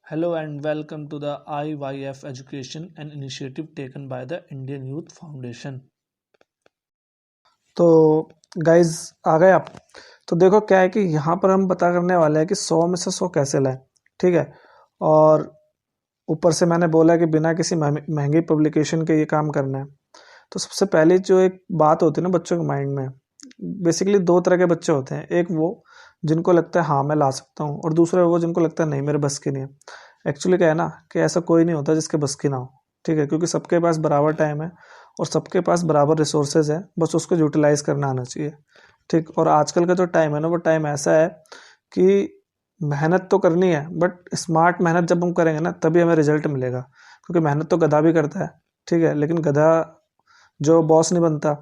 Hello and welcome to the IYF Education, an initiative taken by the Indian Youth Foundation. तो guys आ गए आप। तो देखो क्या है कि यहाँ पर हम पता करने वाले हैं कि 100 में से 100 कैसे लाएं। ठीक है। और ऊपर से मैंने बोला कि बिना किसी महंगी पब्लिकेशन के ये काम करना है। तो सबसे पहली जो एक बात होती है ना बच्चों के माइंड में, बेसिकली दो तरह के बच्चे होते हैं। एक वो जिनको लगता है हाँ मैं ला सकता हूँ, और दूसरे वो जिनको लगता है नहीं मेरे बस की नहीं है। एक्चुअली क्या है ना कि ऐसा कोई नहीं होता जिसके बस की ना हो। ठीक है, क्योंकि सबके पास बराबर टाइम है और सबके पास बराबर रिसोर्सेज है, बस उसको यूटिलाइज करना आना चाहिए। ठीक। और आजकल का जो टाइम है ना वो टाइम ऐसा है कि मेहनत तो करनी है, बट स्मार्ट मेहनत जब हम करेंगे ना तभी हमें रिजल्ट मिलेगा। क्योंकि मेहनत तो गधा भी करता है, ठीक है, लेकिन गधा जो बॉस नहीं बनता।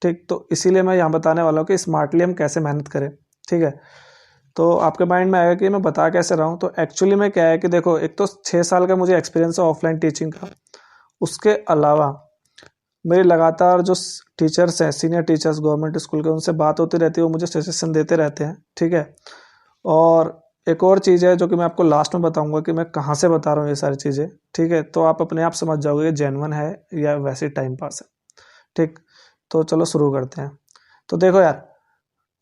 ठीक। तो इसीलिए मैं यहाँ बताने वाला हूँ कि स्मार्टली हम कैसे मेहनत करें। ठीक है। तो आपके माइंड में आएगा कि मैं बता कैसे रहा हूँ। तो एक्चुअली में क्या है कि देखो, एक तो 6 साल का मुझे एक्सपीरियंस है ऑफलाइन टीचिंग का। उसके अलावा मेरे लगातार जो टीचर्स हैं, सीनियर टीचर्स गवर्नमेंट स्कूल के, उनसे बात होती रहती है, वो मुझे सजेशन देते रहते हैं। ठीक है। और एक और चीज़ है जो कि मैं आपको लास्ट में बताऊंगा कि मैं कहाँ से बता रहा हूँ ये सारी चीज़ें। ठीक है। तो आप अपने आप समझ जाओगे ये जेन्युइन है या वैसे टाइम पास है। ठीक। तो चलो शुरू करते हैं। तो देखो यार,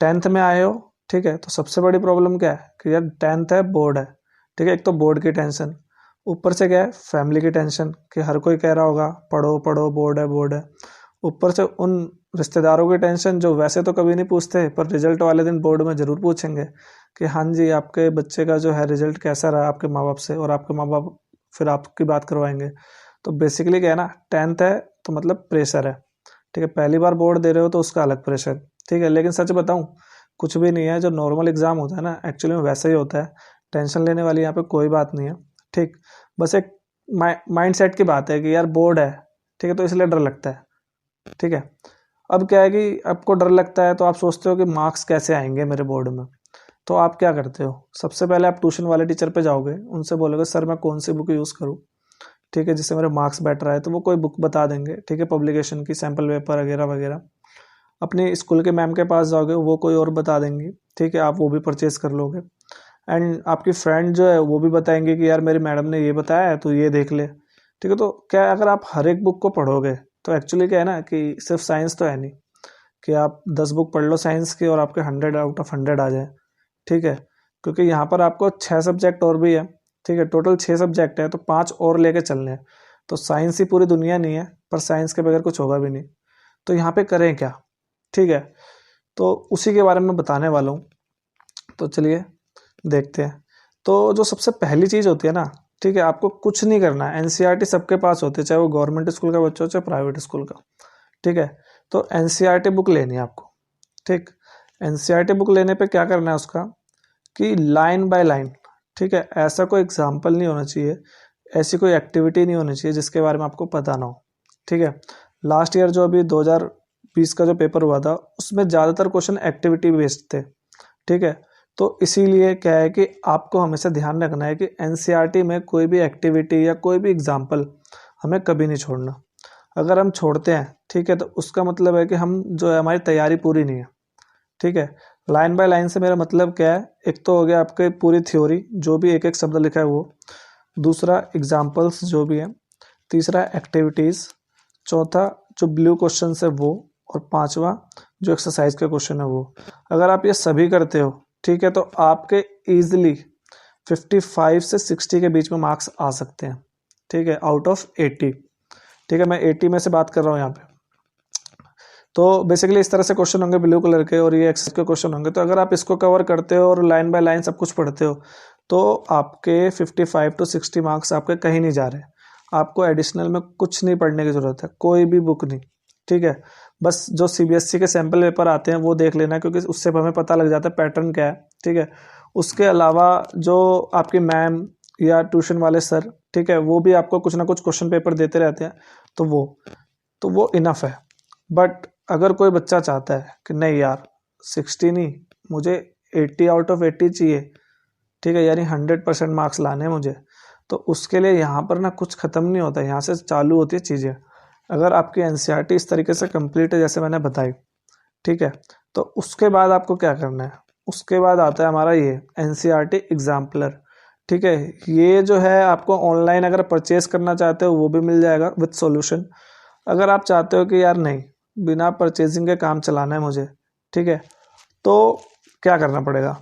10th में आए हो। ठीक है। तो सबसे बड़ी प्रॉब्लम क्या है कि यार 10th है, बोर्ड है। ठीक है। एक तो बोर्ड की टेंशन, ऊपर से क्या है फैमिली की टेंशन कि हर कोई कह रहा होगा पढ़ो पढ़ो, बोर्ड है बोर्ड है। ऊपर से उन रिश्तेदारों की टेंशन जो वैसे तो कभी नहीं पूछते, पर रिजल्ट वाले दिन बोर्ड में ज़रूर पूछेंगे कि हाँ जी आपके बच्चे का जो है रिजल्ट कैसा रहा आपके माँ बाप से, और आपके माँ बाप फिर आपकी बात करवाएंगे। तो बेसिकली क्या है ना, 10th है तो मतलब प्रेशर है। ठीक है। पहली बार बोर्ड दे रहे हो तो उसका अलग प्रेशर। ठीक है। लेकिन सच बताऊं, कुछ भी नहीं है। जो नॉर्मल एग्जाम होता है ना एक्चुअली में वैसा ही होता है। टेंशन लेने वाली यहाँ पे कोई बात नहीं है। ठीक। बस एक माइंड सेट की बात है कि यार बोर्ड है, ठीक है, तो इसलिए डर लगता है। ठीक है। अब क्या है कि आपको डर लगता है तो आप सोचते हो कि मार्क्स कैसे आएंगे मेरे बोर्ड में। तो आप क्या करते हो, सबसे पहले आप ट्यूशन वाले टीचर पे जाओगे, उनसे बोलोगे सर मैं कौन सी बुक यूज़ करूँ, ठीक है, जिससे मेरे मार्क्स बेटर आए। तो वो कोई बुक बता देंगे, ठीक है, पब्लिकेशन की, सैम्पल पेपर वगैरह वगैरह। अपने स्कूल के मैम के पास जाओगे, वो कोई और बता देंगी। ठीक है। आप वो भी परचेज कर लोगे। एंड आपकी फ्रेंड जो है वो भी बताएंगे कि यार मेरी मैडम ने ये बताया है तो ये देख ले। ठीक है। तो क्या है, अगर आप हर एक बुक को पढ़ोगे तो एक्चुअली क्या है ना कि सिर्फ साइंस तो है नहीं कि आप 10 बुक पढ़ लो साइंस की और आपके 100 आउट ऑफ 100 आ जाए। ठीक है। क्योंकि यहाँ पर आपको 6 सब्जेक्ट और भी है। ठीक है। टोटल 6 सब्जेक्ट है तो 5 और लेके चलने हैं। तो साइंस ही पूरी दुनिया नहीं है, पर साइंस के बगैर कुछ होगा भी नहीं। तो यहाँ पे करें क्या। ठीक है। तो उसी के बारे में बताने वाला हूँ। तो चलिए देखते हैं। तो जो सबसे पहली चीज़ होती है ना, ठीक है, आपको कुछ नहीं करना है। एनसीईआरटी सबके पास होती है, चाहे वो गवर्नमेंट स्कूल का बच्चा हो चाहे प्राइवेट स्कूल का। ठीक है। तो एनसीईआरटी बुक लेनी है आपको। ठीक। एनसीईआरटी बुक लेने पे क्या करना है उसका कि लाइन बाय लाइन, ठीक है, ऐसा कोई एग्जाम्पल नहीं होना चाहिए, ऐसी कोई एक्टिविटी नहीं होनी चाहिए जिसके बारे में आपको पता ना हो। ठीक है। लास्ट ईयर जो अभी 2020 का जो पेपर हुआ था उसमें ज़्यादातर क्वेश्चन एक्टिविटी बेस्ड थे। ठीक है। तो इसीलिए क्या है कि आपको हमेशा ध्यान रखना है कि एनसीईआरटी में कोई भी एक्टिविटी या कोई भी एग्जाम्पल हमें कभी नहीं छोड़ना। अगर हम छोड़ते हैं, ठीक है, तो उसका मतलब है कि हम जो है हमारी तैयारी पूरी नहीं है। ठीक है। लाइन बाय लाइन से मेरा मतलब क्या है, एक तो हो गया आपके पूरी थ्योरी जो भी एक एक शब्द लिखा है वो, दूसरा एग्जाम्पल्स जो भी है, तीसरा एक्टिविटीज़, चौथा जो ब्लू क्वेश्चन है वो, और पांचवा जो एक्सरसाइज के क्वेश्चन है वो। अगर आप ये सभी करते हो, ठीक है, तो आपके इजीली 55 से 60 के बीच में मार्क्स आ सकते हैं। ठीक है, आउट ऑफ 80। ठीक है, मैं 80 में से बात कर रहा हूँ यहाँ पे। तो बेसिकली इस तरह से क्वेश्चन होंगे ब्लू कलर के, और ये एक्सेस के क्वेश्चन होंगे। तो अगर आप इसको कवर करते हो और लाइन बाय लाइन सब कुछ पढ़ते हो तो आपके 55 to 60 मार्क्स आपके कहीं नहीं जा रहे। आपको एडिशनल में कुछ नहीं पढ़ने की ज़रूरत है, कोई भी बुक नहीं। ठीक है। बस जो सीबीएसई के सैम्पल पेपर आते हैं वो देख लेना, क्योंकि उससे हमें पता लग जाता है पैटर्न क्या है। ठीक है। उसके अलावा जो आपकी मैम या ट्यूशन वाले सर, ठीक है, वो भी आपको कुछ ना कुछ क्वेश्चन पेपर देते रहते हैं, तो वो इनफ है। बट अगर कोई बच्चा चाहता है कि नहीं यार 60 नहीं, मुझे 80 आउट ऑफ 80 चाहिए, ठीक है, यानी 100% मार्क्स लाने हैं मुझे, तो उसके लिए यहाँ पर ना कुछ ख़त्म नहीं होता, यहाँ से चालू होती है चीज़ें। अगर आपकी एनसीईआरटी इस तरीके से कंप्लीट है जैसे मैंने बताई, ठीक है, तो उसके बाद आपको क्या करना है, उसके बाद आता है हमारा ये एनसीईआरटी एग्जाम्पलर। ठीक है। ये जो है आपको ऑनलाइन अगर परचेज करना चाहते हो वो भी मिल जाएगा विथ सॉल्यूशन। अगर आप चाहते हो कि यार नहीं, बिना परचेजिंग के काम चलाना है मुझे, ठीक है, तो क्या करना पड़ेगा,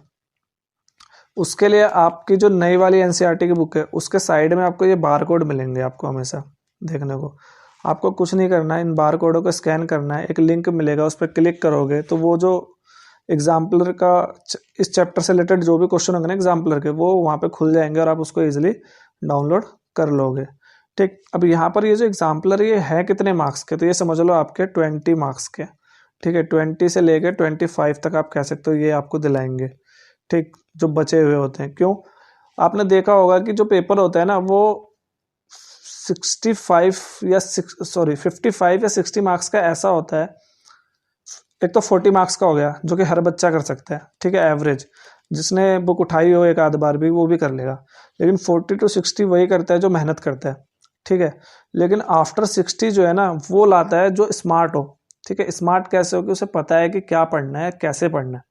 उसके लिए आपकी जो नई वाली एनसीईआरटी की बुक है उसके साइड में आपको ये बार कोड मिलेंगे आपको हमेशा देखने को। आपको कुछ नहीं करना है, इन बार कोडों को स्कैन करना है, एक लिंक मिलेगा उस पर क्लिक करोगे तो वो जो एग्जाम्पलर का इस चैप्टर से रिलेटेड जो भी क्वेश्चन होंगे ना एग्जाम्पलर के, वो वहाँ पे खुल जाएंगे और आप उसको इजीली डाउनलोड कर लोगे। ठीक, अब यहाँ पर ये जो एग्जाम्पलर ये है कितने मार्क्स के, तो ये समझ लो आपके 20 मार्क्स के। ठीक है, 20 से लेकर 25 तक आप कह सकते हो ये आपको दिलाएंगे। ठीक, जो बचे हुए होते हैं, क्यों, आपने देखा होगा कि जो पेपर होता है ना वो 55 या 60 मार्क्स का ऐसा होता है। एक तो 40 मार्क्स का हो गया जो कि हर बच्चा कर सकता है, ठीक है, एवरेज जिसने बुक उठाई हो एक आध बार भी वो भी कर लेगा। लेकिन 40 to 60 वही करता है जो मेहनत करता है, ठीक है। लेकिन आफ्टर 60 जो है ना वो लाता है जो स्मार्ट हो। ठीक है, स्मार्ट कैसे हो कि उसे पता है कि क्या पढ़ना है, कैसे पढ़ना है।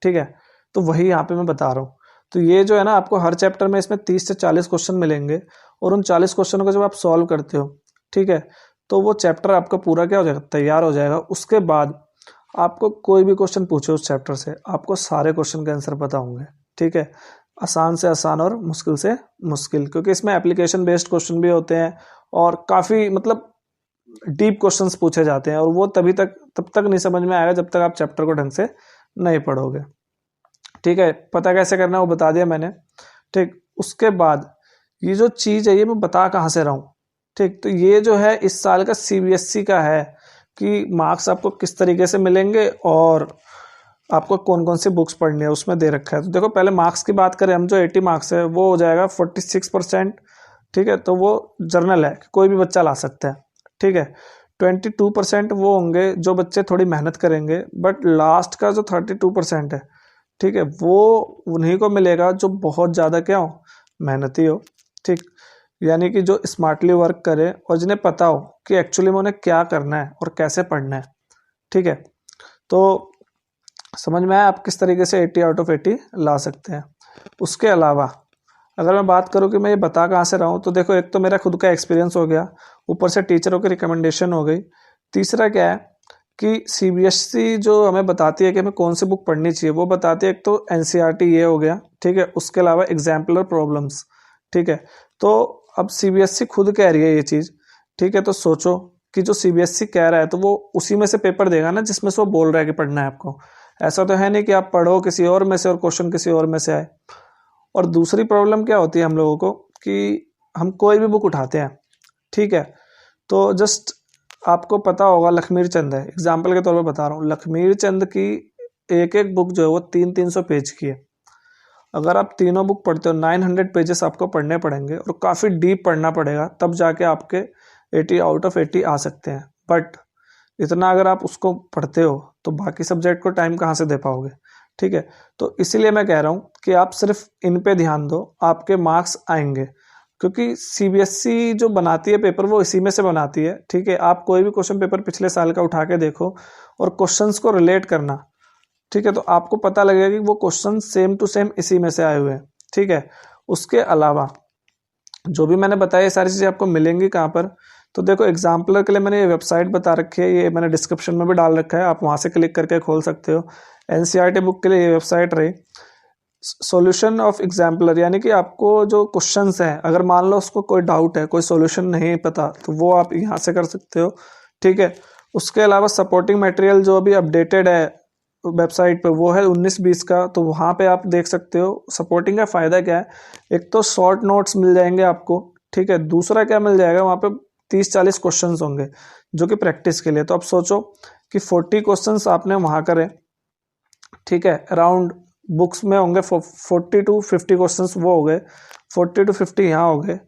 ठीक है, तो वही यहाँ पे मैं बता रहा हूँ। तो ये जो है ना आपको हर चैप्टर में इसमें 30 से 40 क्वेश्चन मिलेंगे और उन 40 क्वेश्चनों को जब आप सॉल्व करते हो, ठीक है, तो वो चैप्टर आपका पूरा क्या हो जाएगा, तैयार हो जाएगा। उसके बाद आपको कोई भी क्वेश्चन पूछे उस चैप्टर से, आपको सारे क्वेश्चन के आंसर पता होंगे। ठीक है, आसान से आसान और मुश्किल से मुश्किल, क्योंकि इसमें एप्लीकेशन बेस्ड क्वेश्चन भी होते हैं और काफ़ी मतलब डीप क्वेश्चंस पूछे जाते हैं, और वो तब तक नहीं समझ में आएगा जब तक आप चैप्टर को ढंग से नहीं पढ़ोगे। ठीक है, पता कैसे करना है वो बता दिया मैंने। ठीक, उसके बाद ये जो चीज़ है ये मैं बता कहाँ से रहा हूँ। ठीक, तो ये जो है इस साल का सीबीएसई का है कि मार्क्स आपको किस तरीके से मिलेंगे और आपको कौन कौन सी बुक्स पढ़नी है उसमें दे रखा है। तो देखो पहले मार्क्स की बात करें हम, जो 80 मार्क्स है वो हो जाएगा 46%। ठीक है, तो वो जर्नल है, कोई भी बच्चा ला सकता है। ठीक है, 22% वो होंगे जो बच्चे थोड़ी मेहनत करेंगे, बट लास्ट का जो 32% है, ठीक है, वो उन्हीं को मिलेगा जो बहुत ज़्यादा क्या हो, मेहनती हो। ठीक, यानी कि जो स्मार्टली वर्क करे और जिन्हें पता हो कि एक्चुअली में उन्हें क्या करना है और कैसे पढ़ना है। ठीक है, तो समझ में आया आप किस तरीके से 80 आउट ऑफ 80 ला सकते हैं। उसके अलावा अगर मैं बात करूं कि मैं ये बता कहाँ से रहा हूँ, तो देखो एक तो मेरा खुद का एक्सपीरियंस हो गया, ऊपर से टीचरों की रिकमेंडेशन हो गई। तीसरा क्या है कि सीबीएसई जो हमें बताती है कि हमें कौन सी बुक पढ़नी चाहिए वो बताती है। एक तो एनसीईआरटी ये हो गया, ठीक है, उसके अलावा एग्जाम्पलर प्रॉब्लम्स। ठीक है, तो अब सीबीएसई खुद कह रही है ये चीज़। ठीक है, तो सोचो कि जो सीबीएसई कह रहा है तो वो उसी में से पेपर देगा ना जिसमें से वो बोल रहा है कि पढ़ना है आपको। ऐसा तो है नहीं कि आप पढ़ो किसी और में से और क्वेश्चन किसी और में से आए। और दूसरी प्रॉब्लम क्या होती है हम लोगों को कि हम कोई भी बुक उठाते हैं, ठीक है, तो जस्ट आपको पता होगा लखमीर चंद है, एग्जाम्पल के तौर पर बता रहा हूँ, लखमीर चंद की एक एक बुक जो है वो 300-300 पेज की है। अगर आप तीनों बुक पढ़ते हो 900 पेजेस आपको पढ़ने पड़ेंगे और काफ़ी डीप पढ़ना पड़ेगा, तब जाके आपके 80 आउट ऑफ 80 आ सकते हैं। बट इतना अगर आप उसको पढ़ते हो तो बाकी सब्जेक्ट को टाइम कहाँ से दे पाओगे। ठीक है, तो इसीलिए मैं कह रहा हूँ कि आप सिर्फ इन पे ध्यान दो, आपके मार्क्स आएंगे। क्योंकि सीबीएसई जो बनाती है पेपर वो इसी में से बनाती है। ठीक है, आप कोई भी क्वेश्चन पेपर पिछले साल का उठा के देखो और क्वेश्चंस को रिलेट करना, ठीक है, तो आपको पता लगेगा कि वो क्वेश्चन सेम टू सेम इसी में से आए हुए हैं। ठीक है, उसके अलावा जो भी मैंने बताया ये सारी चीज़ें आपको मिलेंगी कहाँ पर, तो देखो एग्जाम्पलर के लिए मैंने ये वेबसाइट बता रखी है, ये मैंने डिस्क्रिप्शन में भी डाल रखा है, आप वहाँ से क्लिक करके खोल सकते हो। एनसीईआरटी बुक के लिए ये वेबसाइट रही सॉल्यूशन ऑफ एग्जाम्पलर, यानी कि आपको जो क्वेश्चंस हैं अगर मान लो उसको कोई डाउट है, कोई सॉल्यूशन नहीं पता, तो वो आप यहाँ से कर सकते हो। ठीक है, उसके अलावा सपोर्टिंग मटेरियल जो अभी अपडेटेड है वेबसाइट पे वो है 19-20 का, तो वहाँ पे आप देख सकते हो। सपोर्टिंग का फ़ायदा क्या है, एक तो शॉर्ट नोट्स मिल जाएंगे आपको। ठीक है, दूसरा क्या मिल जाएगा वहाँ पे 30-40 क्वेश्चन होंगे जो कि प्रैक्टिस के लिए। तो आप सोचो कि 40 क्वेश्चंस आपने वहाँ करे, ठीक है, अराउंड बुक्स में होंगे 40 to 50 क्वेश्चंस वो हो गए, 40 to 50 यहाँ हो गए,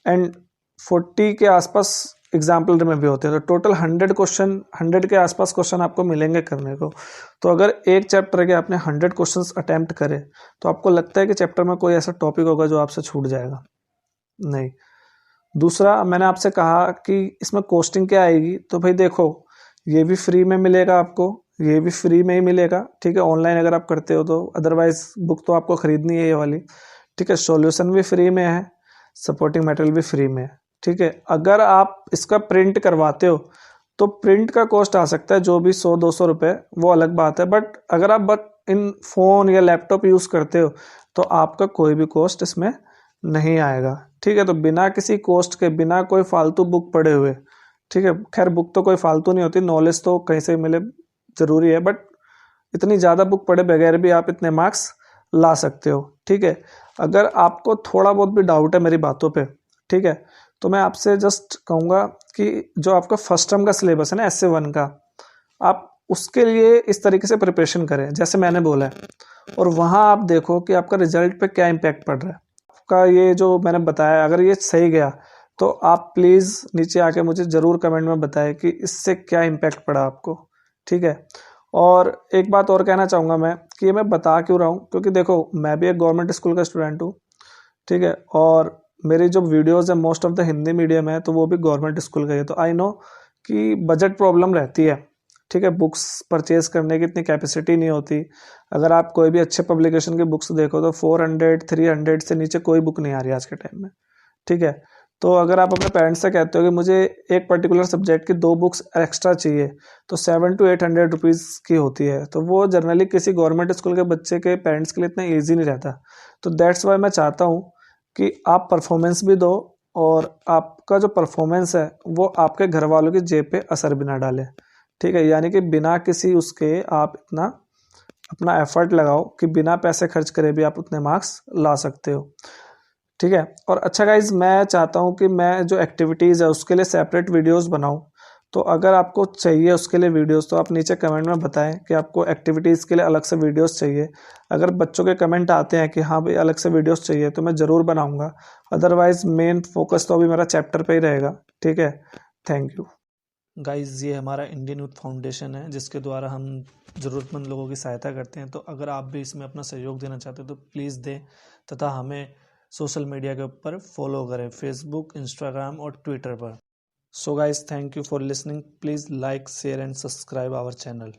एंड 40 के आसपास एग्जाम्पलर में भी होते हैं। तो टोटल 100 के आसपास क्वेश्चन आपको मिलेंगे करने को। तो अगर एक चैप्टर के आपने 100 क्वेश्चंस अटेम्प्ट करे तो आपको लगता है कि चैप्टर में कोई ऐसा टॉपिक होगा जो आपसे छूट जाएगा? नहीं। दूसरा मैंने आपसे कहा कि इसमें कॉस्टिंग क्या आएगी, तो भाई देखो ये भी फ्री में मिलेगा आपको, ये भी फ्री में ही मिलेगा। ठीक है, ऑनलाइन अगर आप करते हो तो, अदरवाइज बुक तो आपको खरीदनी है ये वाली। ठीक है, सॉल्यूशन भी फ्री में है, सपोर्टिंग मटेरियल भी फ्री में है। ठीक है, अगर आप इसका प्रिंट करवाते हो तो प्रिंट का कॉस्ट आ सकता है जो भी 100-200 रुपये, वो अलग बात है। बट अगर आप इन फ़ोन या लैपटॉप यूज़ करते हो तो आपका कोई भी कॉस्ट इसमें नहीं आएगा। ठीक है, तो बिना किसी कॉस्ट के, बिना कोई फालतू बुक पढ़े हुए, ठीक है, खैर बुक तो कोई फालतू नहीं होती, नॉलेज तो कहीं से मिले ज़रूरी है, बट इतनी ज़्यादा बुक पढ़े बगैर भी आप इतने मार्क्स ला सकते हो। ठीक है, अगर आपको थोड़ा बहुत भी डाउट है मेरी बातों पे, ठीक है, तो मैं आपसे जस्ट कहूँगा कि जो आपका फर्स्ट टर्म का सिलेबस है ना Essay 1 का, आप उसके लिए इस तरीके से प्रिपरेशन करें जैसे मैंने बोला है, और वहाँ आप देखो कि आपका रिजल्ट पे क्या इम्पैक्ट पड़ रहा है। आपका ये जो मैंने बताया अगर ये सही गया तो आप प्लीज़ नीचे आके मुझे ज़रूर कमेंट में बताएं कि इससे क्या इम्पैक्ट पड़ा आपको। ठीक है, और एक बात और कहना चाहूँगा मैं कि ये मैं बता क्यों रहा हूँ, क्योंकि देखो मैं भी एक गवर्नमेंट स्कूल का स्टूडेंट हूँ। ठीक है, और मेरी जो वीडियोस है most of the Hindi medium है, तो वो भी गवर्नमेंट स्कूल का ही है, तो आई नो कि बजट प्रॉब्लम रहती है। ठीक है, बुक्स परचेज करने की इतनी कैपेसिटी नहीं होती। अगर आप कोई भी अच्छे पब्लिकेशन की बुक्स देखो तो 400-300 से नीचे कोई बुक नहीं आ रही आज के टाइम में। ठीक है, तो अगर आप अपने पेरेंट्स से कहते हो कि मुझे एक पर्टिकुलर सब्जेक्ट की 2 बुक्स एक्स्ट्रा चाहिए, तो 700-800 रुपीज़ की होती है, तो वो जनरली किसी गवर्नमेंट स्कूल के बच्चे के पेरेंट्स के लिए इतना ईजी नहीं रहता। तो दैट्स वाई मैं चाहता हूँ कि आप परफॉर्मेंस भी दो, और आपका जो परफॉर्मेंस है वो आपके घर वालों की जेब पे असर भी ना डाले। ठीक है, यानी कि बिना किसी उसके आप इतना अपना एफर्ट लगाओ कि बिना पैसे खर्च करे भी आप उतने मार्क्स ला सकते हो। ठीक है, और अच्छा गाइज, मैं चाहता हूँ कि मैं जो एक्टिविटीज़ है उसके लिए सेपरेट वीडियोस बनाऊँ, तो अगर आपको चाहिए उसके लिए वीडियोस तो आप नीचे कमेंट में बताएं कि आपको एक्टिविटीज़ के लिए अलग से वीडियोस चाहिए। अगर बच्चों के कमेंट आते हैं कि हाँ भाई अलग से वीडियोस चाहिए, तो मैं ज़रूर बनाऊँगा। अदरवाइज़ मेन फोकस तो अभी मेरा चैप्टर पे ही रहेगा। ठीक है, थैंक यू गाइज़। ये हमारा इंडियन यूथ फाउंडेशन है जिसके द्वारा हम ज़रूरतमंद लोगों की सहायता करते हैं। तो अगर आप भी इसमें अपना सहयोग देना चाहते हो तो प्लीज़ दें, तथा हमें सोशल मीडिया के ऊपर फॉलो करें, फेसबुक, इंस्टाग्राम और ट्विटर पर। So guys, thank you for listening. Please like, share and subscribe our channel.